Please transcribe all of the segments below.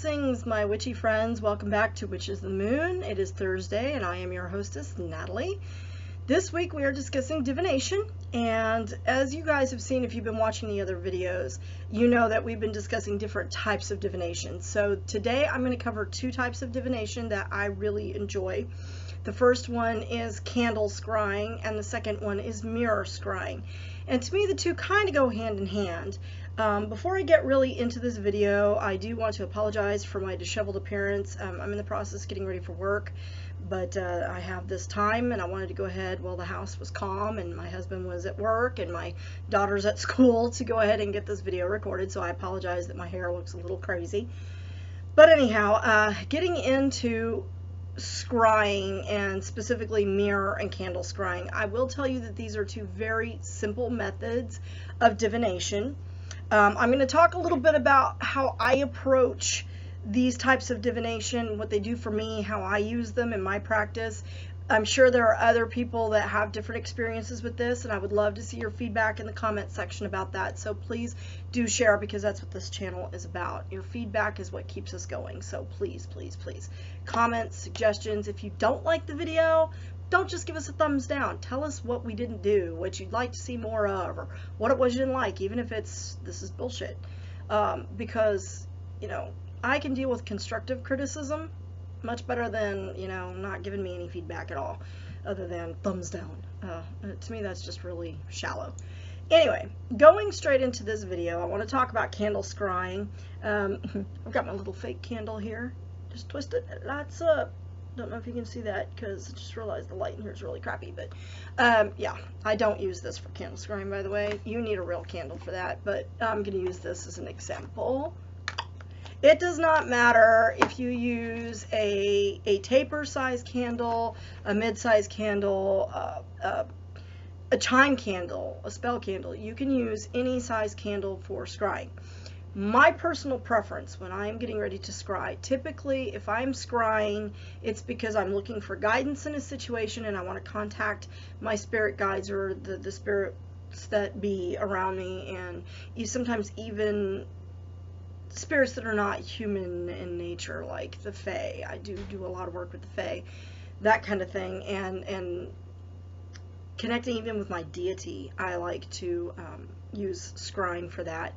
blessings, my witchy friends. Welcome back to Witches of the Moon. It is Thursday, and I am your hostess, Natalie. This week we are discussing divination, and as you guys have seen if you've been watching the other videos, you know that we've been discussing different types of divination. So today I'm going to cover two types of divination that I really enjoy. The first one is candle scrying, and the second one is mirror scrying. And to me, the two kind of go hand in hand. Before I get really into this video, I do want to apologize for my disheveled appearance. I'm in the process of getting ready for work, but I have this time and I wanted to go ahead while the house was calm and my husband was at work and my daughter's at school to go ahead and get this video recorded, so I apologize that my hair looks a little crazy. But anyhow, getting into scrying, and specifically mirror and candle scrying, I will tell you that these are two very simple methods of divination. I'm going to talk a little bit about how I approach these types of divination, what they do for me, how I use them in my practice. I'm sure there are other people that have different experiences with this, and I would love to see your feedback in the comment section about that. So please do share, because that's what this channel is about. Your feedback is what keeps us going. So please, please, please, comments, suggestions. If you don't like the video, don't just give us a thumbs down. Tell us what we didn't do, what you'd like to see more of, or what it was you didn't like, even if it's, this is bullshit. Because, you know, I can deal with constructive criticism much better than, you know, not giving me any feedback at all, other than thumbs down. To me, that's just really shallow. Anyway, going straight into this video, I want to talk about candle scrying. I've got my little fake candle here. Just twist it, it lights up. Don't know if you can see that, because I just realized the light in here is really crappy, but yeah, I don't use this for candle scrying, by the way. You need a real candle for that, but I'm going to use this as an example. It does not matter if you use a taper size candle, a mid-size candle, a chime candle, a spell candle. You can use any size candle for scrying. My personal preference when I'm getting ready to scry, typically if I'm scrying, it's because I'm looking for guidance in a situation and I want to contact my spirit guides or the spirits that be around me, and sometimes even spirits that are not human in nature, like the Fae. I do a lot of work with the Fae, that kind of thing, and connecting even with my deity. I like to use scrying for that.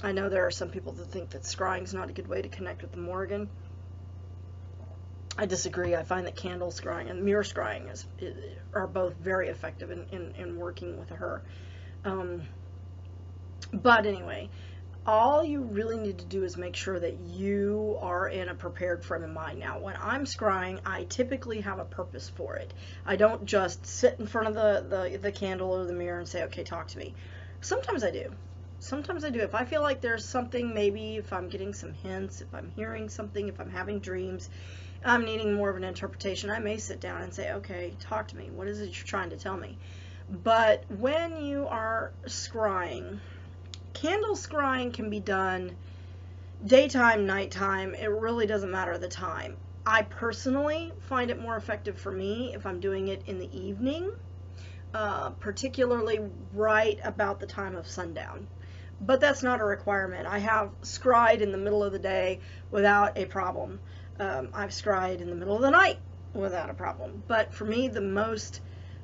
I know there are some people that think that scrying is not a good way to connect with the Morgan. I disagree. I find that candle scrying and mirror scrying are both very effective in working with her. But anyway, all you really need to do is make sure that you are in a prepared frame of mind. Now, when I'm scrying, I typically have a purpose for it. I don't just sit in front of the candle or the mirror and say, okay, talk to me. Sometimes I do. Sometimes I do. If I feel like there's something, maybe if I'm getting some hints, if I'm hearing something, if I'm having dreams, I'm needing more of an interpretation, I may sit down and say, okay, talk to me. What is it you're trying to tell me? But when you are scrying, candle scrying can be done daytime, nighttime. It really doesn't matter the time. I personally find it more effective for me if I'm doing it in the evening, particularly right about the time of sundown. But that's not a requirement. I have scryed in the middle of the day without a problem. I've scryed in the middle of the night without a problem. But for me, the most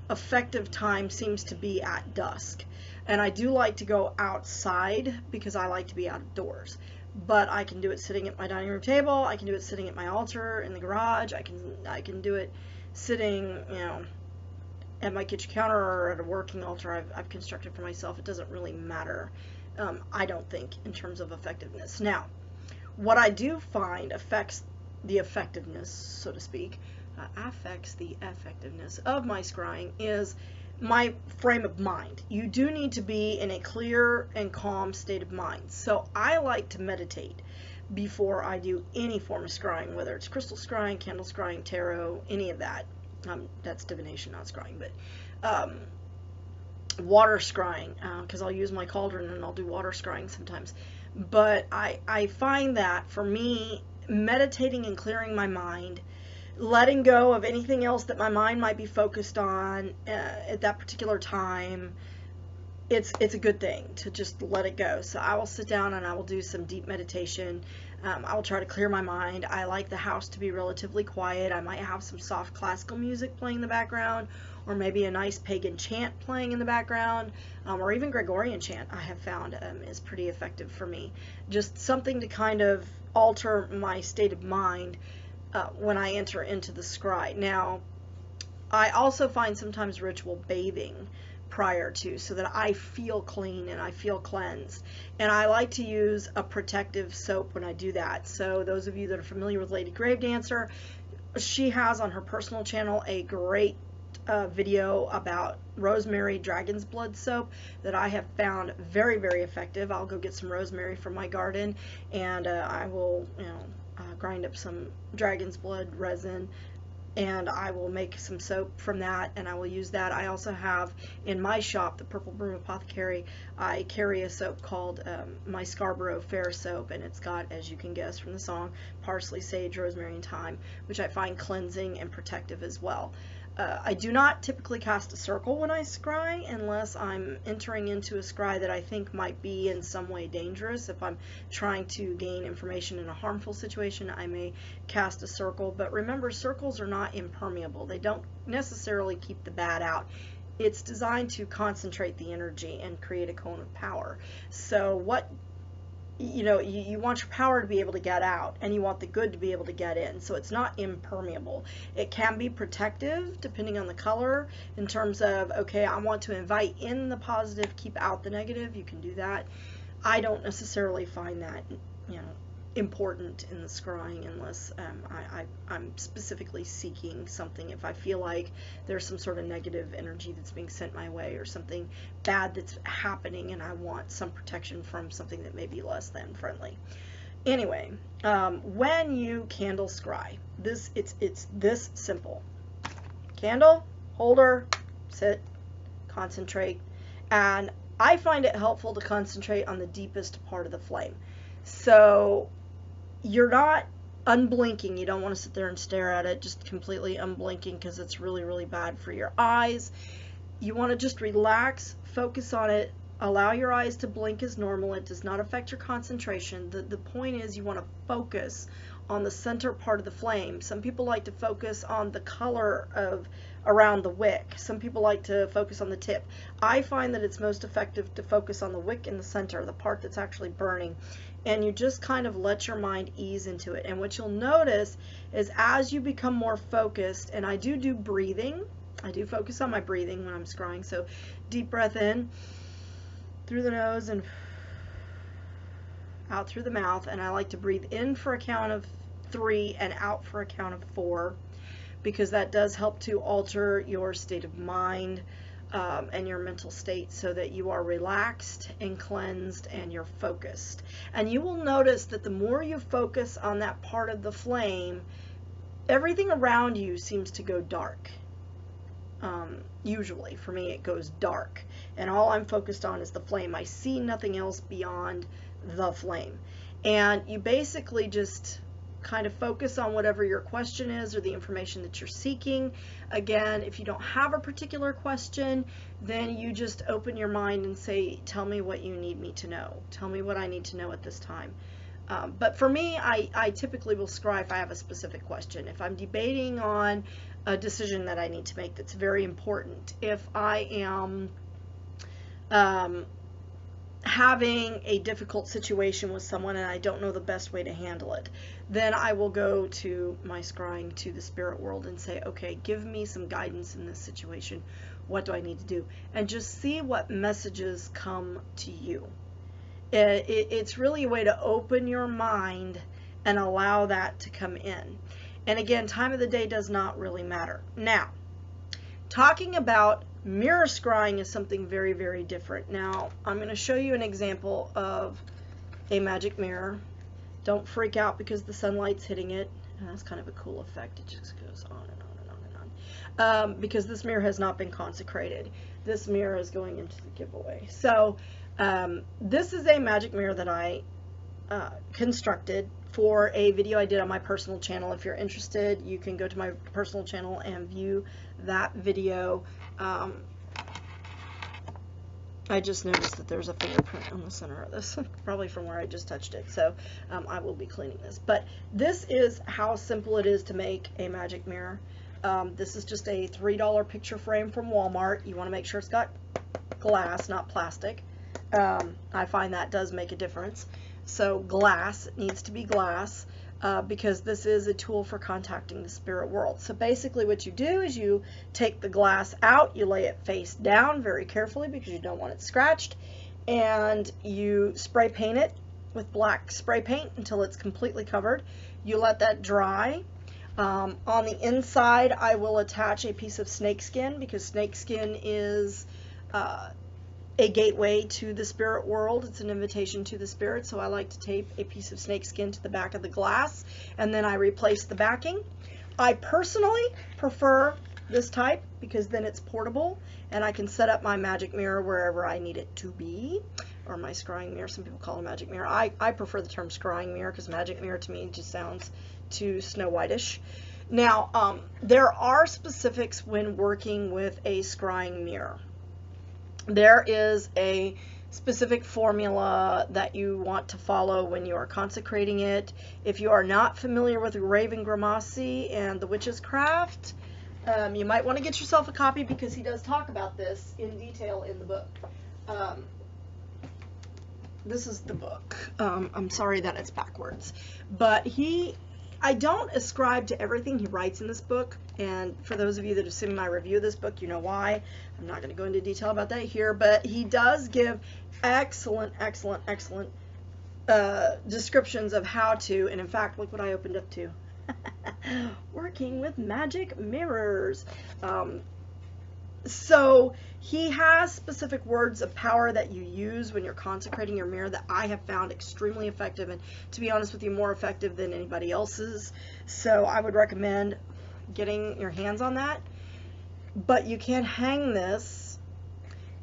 effective time seems to be at dusk. And I do like to go outside because I like to be outdoors. But I can do it sitting at my dining room table. I can do it sitting at my altar in the garage. I can do it sitting, you know, at my kitchen counter or at a working altar I've constructed for myself. It doesn't really matter, I don't think, in terms of effectiveness. Now, what I do find affects the effectiveness, so to speak, affects the effectiveness of my scrying is my frame of mind. You do need to be in a clear and calm state of mind. So I like to meditate before I do any form of scrying, whether it's crystal scrying, candle scrying, tarot, any of that. That's divination, not scrying, but water scrying, because I'll use my cauldron and I'll do water scrying sometimes. But I find that for me, meditating and clearing my mind, letting go of anything else that my mind might be focused on at that particular time, it's a good thing to just let it go. So I will sit down and I will do some deep meditation. I will try to clear my mind. I like the house to be relatively quiet. I might have some soft classical music playing in the background, or maybe a nice pagan chant playing in the background, or even Gregorian chant I have found is pretty effective for me. Just something to kind of alter my state of mind when I enter into the scry. Now, I also find sometimes ritual bathing prior to, so that I feel clean and I feel cleansed. And I like to use a protective soap when I do that. So those of you that are familiar with Lady Gravedancer, she has on her personal channel a great video about rosemary dragon's blood soap that I have found very, very effective. I'll go get some rosemary from my garden, and I will, grind up some dragon's blood resin, and I will make some soap from that, and I will use that. I also have in my shop, the Purple Broom Apothecary, I carry a soap called my Scarborough Fair soap, and it's got, as you can guess from the song, parsley, sage, rosemary, and thyme, which I find cleansing and protective as well. I do not typically cast a circle when I scry unless I'm entering into a scry that I think might be in some way dangerous. If I'm trying to gain information in a harmful situation, I may cast a circle. But remember, circles are not impermeable. They don't necessarily keep the bad out. It's designed to concentrate the energy and create a cone of power. So what you want your power to be able to get out, and you want the good to be able to get in. So it's not impermeable. It can be protective depending on the color, in terms of, okay, I want to invite in the positive, keep out the negative. You can do that. I don't necessarily find that important in the scrying unless I'm specifically seeking something. If I feel like there's some sort of negative energy that's being sent my way, or something bad that's happening, and I want some protection from something that may be less than friendly. Anyway, when you candle scry, it's this simple. Candle, holder, sit, concentrate, and I find it helpful to concentrate on the deepest part of the flame. So you're not unblinking. You don't want to sit there and stare at it just completely unblinking, because it's really, really bad for your eyes. You want to just relax, focus on it, allow your eyes to blink as normal. It does not affect your concentration. The point is, you want to focus on the center part of the flame. Some people like to focus on the color of around the wick. Some people like to focus on the tip. I find that it's most effective to focus on the wick in the center, the part that's actually burning, and you just kind of let your mind ease into it. And what you'll notice is, as you become more focused, and I do breathing, I do focus on my breathing when I'm scrying. So deep breath in through the nose and out through the mouth, and I like to breathe in for a count of 3 and out for a count of 4, because that does help to alter your state of mind and your mental state, so that you are relaxed and cleansed and you're focused. And you will notice that the more you focus on that part of the flame, everything around you seems to go dark. Usually for me it goes dark, and all I'm focused on is the flame. I see nothing else beyond the flame. And you basically just kind of focus on whatever your question is, or the information that you're seeking. Again, if you don't have a particular question, then you just open your mind and say, tell me what you need me to know. Tell me what I need to know at this time. But for me, I typically will scry if I have a specific question. If I'm debating on a decision that I need to make that's very important. If I am having a difficult situation with someone and I don't know the best way to handle it, then I will go to my scrying to the spirit world and say, okay, give me some guidance in this situation. What do I need to do? And just see what messages come to you. It's really a way to open your mind and allow that to come in. And again, time of the day does not really matter. Now, talking about mirror scrying is something very, very different. Now, I'm going to show you an example of a magic mirror. Don't freak out because the sunlight's hitting it. And that's kind of a cool effect. It just goes on and on and on and on. Because this mirror has not been consecrated. This mirror is going into the giveaway. So, this is a magic mirror that I constructed for a video I did on my personal channel. If you're interested, you can go to my personal channel and view that video. I just noticed that there's a fingerprint on the center of this, probably from where I just touched it, so I will be cleaning this. But this is how simple it is to make a magic mirror. This is just a $3 picture frame from Walmart. You want to make sure it's got glass, not plastic. I find that does make a difference. So glass, it needs to be glass. Because this is a tool for contacting the spirit world. So basically what you do is you take the glass out, you lay it face down very carefully because you don't want it scratched, and you spray paint it with black spray paint until it's completely covered. You let that dry. On the inside I will attach a piece of snakeskin because snakeskin is a gateway to the spirit world. It's an invitation to the spirit, so I like to tape a piece of snakeskin to the back of the glass, and then I replace the backing. I personally prefer this type because then it's portable, and I can set up my magic mirror wherever I need it to be, or my scrying mirror. Some people call it a magic mirror. I prefer the term scrying mirror because magic mirror to me just sounds too Snow White-ish. Now, there are specifics when working with a scrying mirror. There is a specific formula that you want to follow when you are consecrating it. If you are not familiar with Raven Grimassi and the Witch's Craft, you might want to get yourself a copy because he does talk about this in detail in the book. This is the book. I'm sorry that it's backwards, but I don't ascribe to everything he writes in this book, and for those of you that have seen my review of this book, you know why. I'm not going to go into detail about that here, but he does give excellent descriptions of how to, and in fact, look what I opened up to. Working with magic mirrors. So he has specific words of power that you use when you're consecrating your mirror that I have found extremely effective, and to be honest with you, more effective than anybody else's. So I would recommend getting your hands on that. But you can hang this.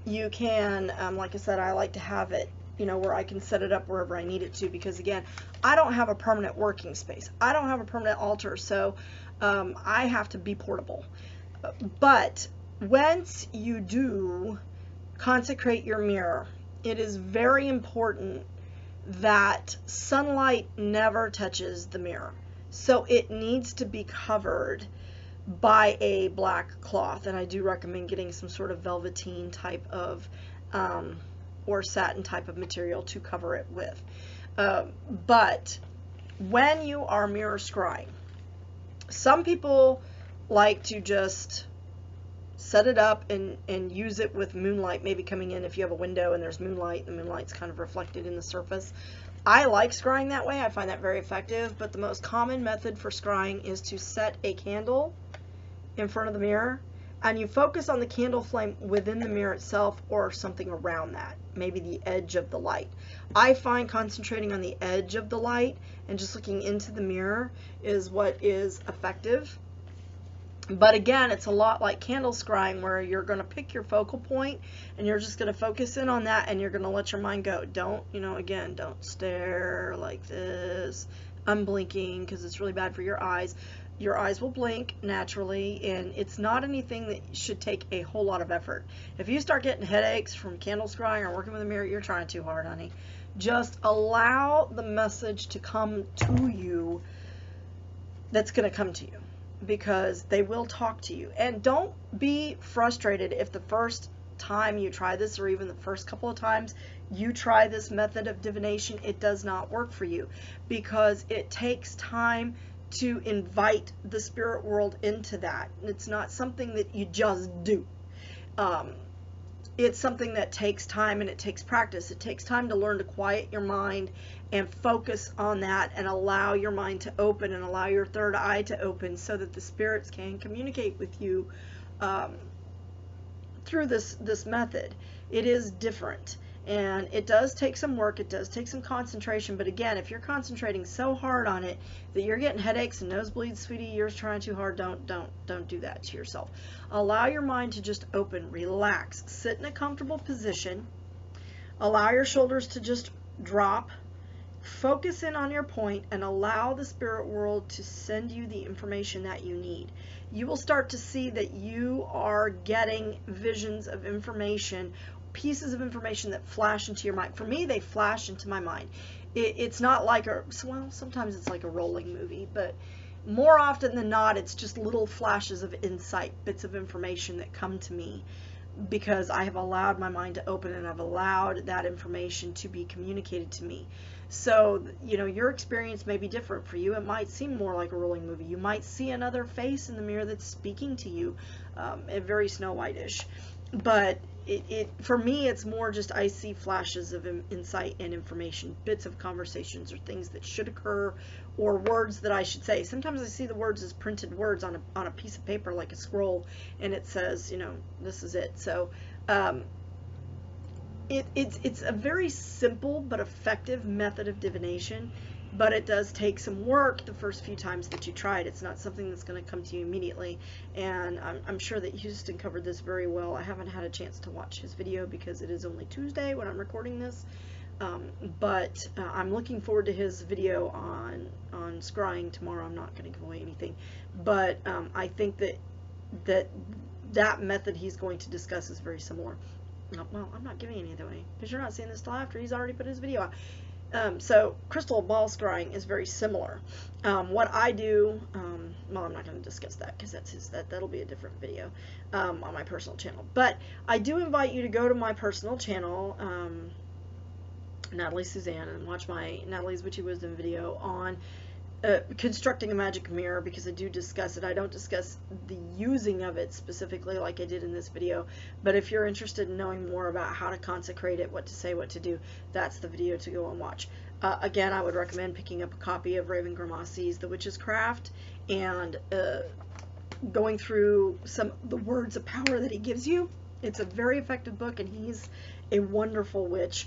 You can, like I said, I like to have it, you know, where I can set it up wherever I need it to, because again, I don't have a permanent working space. I don't have a permanent altar, so I have to be portable. But once you do consecrate your mirror, it is very important that sunlight never touches the mirror. So it needs to be covered by a black cloth, and I do recommend getting some sort of velveteen type of or satin type of material to cover it with. But when you are mirror scrying, some people like to just set it up and use it with moonlight maybe coming in. If you have a window and there's moonlight, the moonlight's kind of reflected in the surface. I like scrying that way. I find that very effective, but the most common method for scrying is to set a candle in front of the mirror, and you focus on the candle flame within the mirror itself or something around that, maybe the edge of the light. I find concentrating on the edge of the light and just looking into the mirror is what is effective. But again, it's a lot like candle scrying, where you're going to pick your focal point and you're just going to focus in on that, and you're going to let your mind go. Don't, you know, again, don't stare like this, unblinking, because it's really bad for your eyes. Your eyes will blink naturally, and it's not anything that should take a whole lot of effort. If you start getting headaches from candle scrying or working with a mirror, you're trying too hard, honey. Just allow the message to come to you that's going to come to you, because they will talk to you. And don't be frustrated if the first time you try this, or even the first couple of times you try this method of divination, it does not work for you, because it takes time to invite the spirit world into that. It's not something that you just do. It's something that takes time and it takes practice. It takes time to learn to quiet your mind and focus on that, and allow your mind to open and allow your third eye to open, so that the spirits can communicate with you through this method. It is different, and it does take some work. It does take some concentration, but again, if you're concentrating so hard on it that you're getting headaches and nosebleeds, sweetie, you're trying too hard. Don't do that to yourself. Allow your mind to just open, relax, sit in a comfortable position, allow your shoulders to just drop, focus in on your point, and allow the spirit world to send you the information that you need. You will start to see that you are getting visions of information pieces of information that flash into your mind. For me, they flash into my mind. It's not like well, sometimes it's like a rolling movie, but more often than not, it's just little flashes of insight, bits of information that come to me because I have allowed my mind to open and I've allowed that information to be communicated to me. So, you know, your experience may be different. For you, it might seem more like a rolling movie. You might see another face in the mirror that's speaking to you, very Snow White-ish. But for me, it's more just I see flashes of insight and information, bits of conversations or things that should occur or words that I should say. Sometimes I see the words as printed words on a piece of paper like a scroll, and it says, you know, this is it. So it's a very simple but effective method of divination, but it does take some work the first few times that you try it. It's not something that's going to come to you immediately, and I'm sure that Houston covered this very well. I haven't had a chance to watch his video because it is only Tuesday when I'm recording this, but I'm looking forward to his video on scrying tomorrow. I'm not going to give away anything, but I think that method he's going to discuss is very similar. Well, I'm not giving any of it away because you're not seeing this till after he's already put his video out. So crystal ball scrying is very similar. What I do, well, I'm not going to discuss that because that'll be a different video on my personal channel. But I do invite you to go to my personal channel, Natalie Suzanne, and watch my Natalie's Witchy Wisdom video on constructing a magic mirror, because I do discuss it. I don't discuss the using of it specifically like I did in this video, but if you're interested in knowing more about how to consecrate it, what to say, what to do, that's the video to go and watch. Again, I would recommend picking up a copy of Raven Grimassi's The Witch's Craft and going through some of the words of power that he gives you. It's a very effective book, and he's a wonderful witch.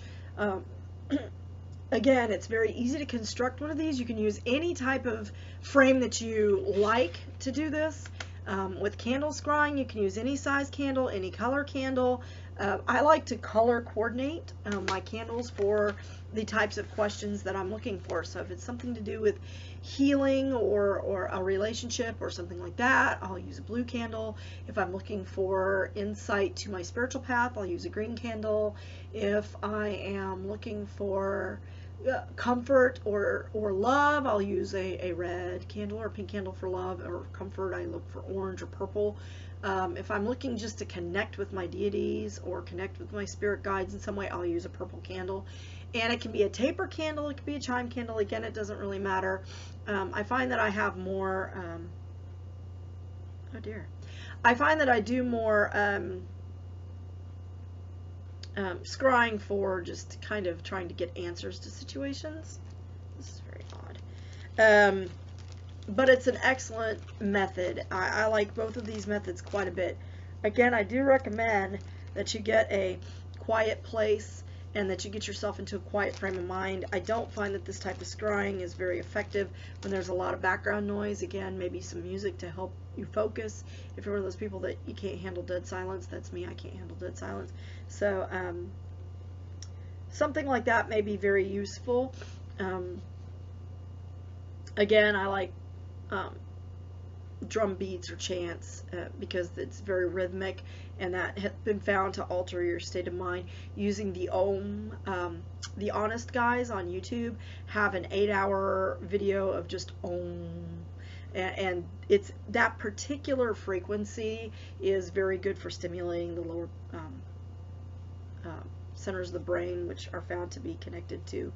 Again, it's very easy to construct one of these. You can use any type of frame that you like to do this. With candle scrying, you can use any size candle, any color candle. I like to color coordinate my candles for the types of questions that I'm looking for. So if it's something to do with healing or a relationship or something like that, I'll use a blue candle. If I'm looking for insight to my spiritual path, I'll use a green candle. If I am looking for comfort or love, I'll use a red candle or a pink candle for love, or comfort, I look for orange or purple. If I'm looking just to connect with my deities or connect with my spirit guides in some way, I'll use a purple candle. And it can be a taper candle, it can be a chime candle. Again, it doesn't really matter. I find that I have more, oh dear, I find that I do more scrying for just kind of trying to get answers to situations. This is very odd. But it's an excellent method. I like both of these methods quite a bit. Again, I do recommend that you get a quiet place and that you get yourself into a quiet frame of mind. I don't find that this type of scrying is very effective when there's a lot of background noise. Again, maybe some music to help you focus. If you're one of those people that you can't handle dead silence, that's me. I can't handle dead silence. So something like that may be very useful. Again, I like drum beats or chants because it's very rhythmic, and that has been found to alter your state of mind. Using the Om, the Honest guys on YouTube have an 8-hour video of just Om, and it's that particular frequency is very good for stimulating the lower centers of the brain, which are found to be connected to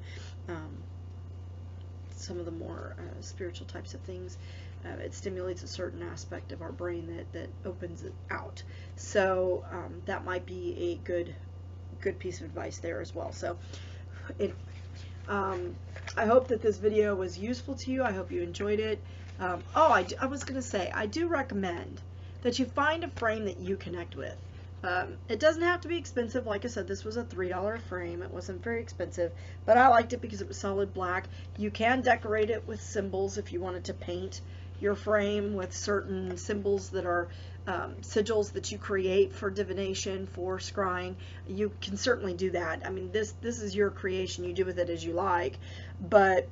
some of the more spiritual types of things. It stimulates a certain aspect of our brain that opens it out. So that might be a good piece of advice there as well. So I hope that this video was useful to you. I hope you enjoyed it. I was going to say, I do recommend that you find a frame that you connect with. It doesn't have to be expensive. Like I said, this was a $3 frame. It wasn't very expensive, but I liked it because it was solid black. You can decorate it with symbols if you wanted to paint your frame with certain symbols that are sigils that you create for divination, for scrying. You can certainly do that. I mean, this is your creation. You do with it as you like, but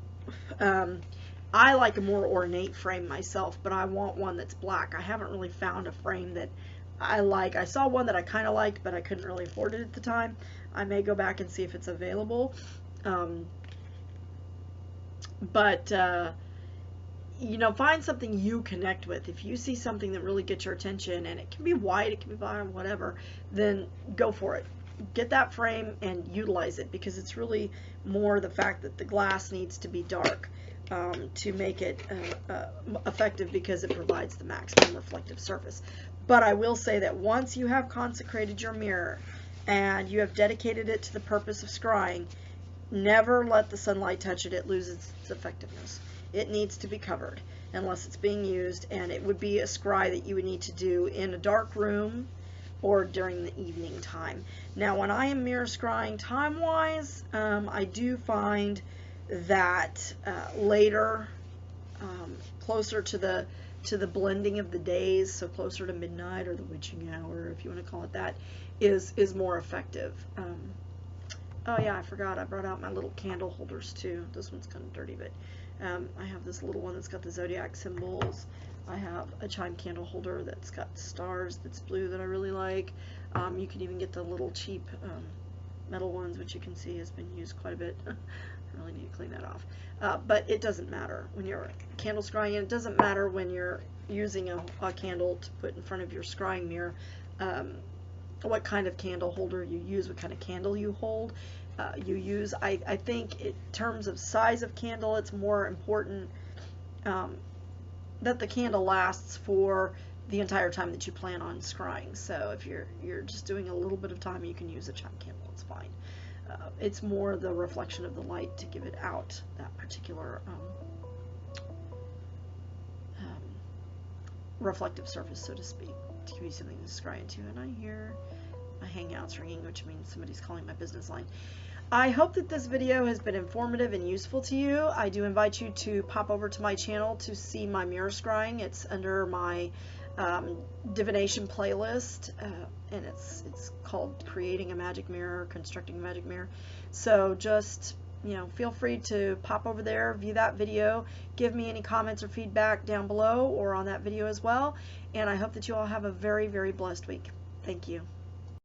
I like a more ornate frame myself, but I want one that's black. I haven't really found a frame that I like. I saw one that I kind of liked, but I couldn't really afford it at the time. I may go back and see if it's available. You know, find something you connect with. If you see something that really gets your attention, and it can be white, it can be black, whatever, then go for it. Get that frame and utilize it, because it's really more the fact that the glass needs to be dark to make it effective, because it provides the maximum reflective surface. But I will say that once you have consecrated your mirror and you have dedicated it to the purpose of scrying, never let the sunlight touch it. It loses its effectiveness. It needs to be covered unless it's being used, and it would be a scry that you would need to do in a dark room or during the evening time. Now, when I am mirror scrying time-wise, I do find that later, closer to the blending of the days, so closer to midnight or the witching hour, if you want to call it that, is more effective. Oh yeah, I forgot, I brought out my little candle holders too. This one's kind of dirty, but I have this little one that's got the zodiac symbols. I have a chime candle holder that's got stars, that's blue, that I really like. You can even get the little cheap metal ones, which you can see has been used quite a bit. I really need to clean that off. But it doesn't matter when you're candle scrying, and it doesn't matter when you're using a candle to put in front of your scrying mirror, what kind of candle holder you use, what kind of candle you hold. I think in terms of size of candle, it's more important that the candle lasts for the entire time that you plan on scrying. So if you're just doing a little bit of time, you can use a chime candle, it's fine. It's more the reflection of the light to give it out that particular reflective surface, so to speak, to give you something to scry into. And I hear my Hangouts ringing, which means somebody's calling my business line. I hope that this video has been informative and useful to you. I do invite you to pop over to my channel to see my mirror scrying. It's under my Divination playlist, and it's called Creating a Magic Mirror, Constructing a Magic Mirror. So just, you know, feel free to pop over there, view that video, give me any comments or feedback down below or on that video as well. And I hope that you all have a very, very blessed week. Thank you.